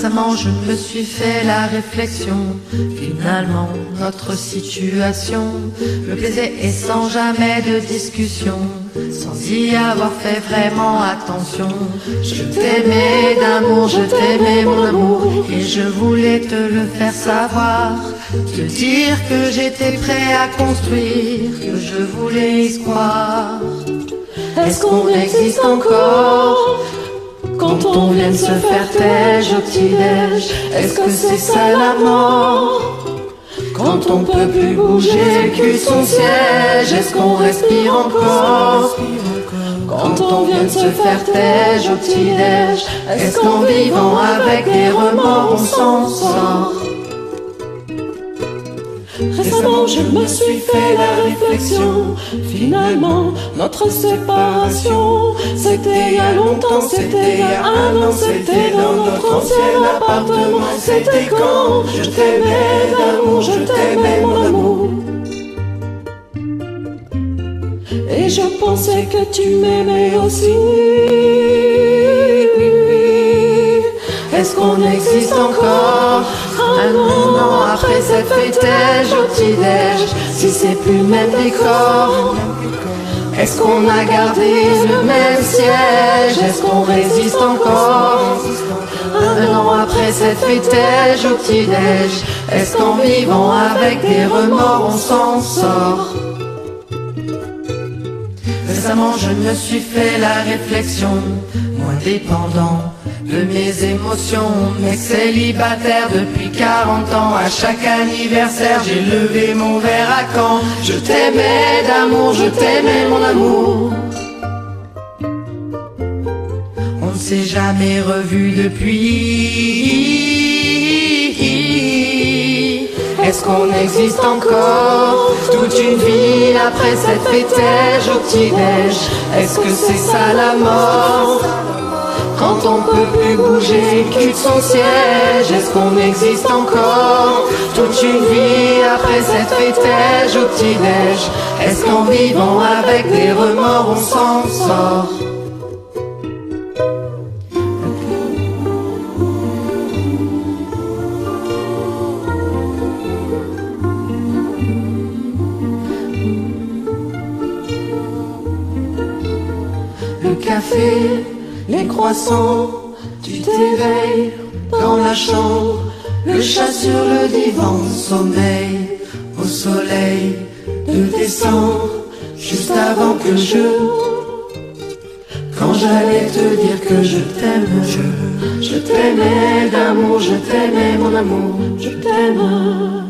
Récemment je me suis fait la réflexion, finalement notre situation me plaisait et sans jamais de discussion, sans y avoir fait vraiment attention. Je t'aimais d'amour, je t'aimais mon amour, et je voulais te le faire savoir, te dire que j'étais prêt à construire, que je voulais y croire. Est-ce qu'on existe encore quand on vient de se faire têche au petit-déj? Est-ce que c'est ça la mort? Quand on peut plus bouger le cul de son siège, est-ce qu'on respire encore? Quand on vient de se faire têche au petit-déj, est-ce qu'en vivant avec des remords on s'en sort? Récemment je me suis fait la réflexion, finalement notre séparation, c'était il y a longtemps, c'était il y a un an, c'était dans notre ancien appartement. C'était quand je t'aimais d'amour, je t'aimais mon amour, et je pensais que tu m'aimais aussi. Est-ce qu'on existe encore un an après cette fêtège au petit-déj, si c'est plus le même décor? Est-ce qu'on a gardé le même siège? Est-ce qu'on résiste encore un an après cette fêtège au petit-déj? Est-ce qu'en vivant avec des remords on s'en sort? Récemment je me suis fait la réflexion, moins dépendant de mes émotions, mais célibataire depuis 40 ans. À chaque anniversaire j'ai levé mon verre à quand. Je t'aimais d'amour, je t'aimais mon amour. On ne s'est jamais revu depuis. Est-ce qu'on existe encore toute une vie après cette fêtège au petit-déj? Est-ce que c'est ça la mort? Quand on peut plus bouger le cul de son siège, est-ce qu'on existe encore toute une vie après cette fêtège au petit-déj? Est-ce qu'en vivant avec des remords on s'en sort? Le café, les croissants, tu t'éveilles dans la chambre, le chat sur le divan sommeille au soleil de décembre, juste avant que quand j'allais te dire que je t'aime, je t'aimais d'amour, je t'aimais mon amour, je t'aime.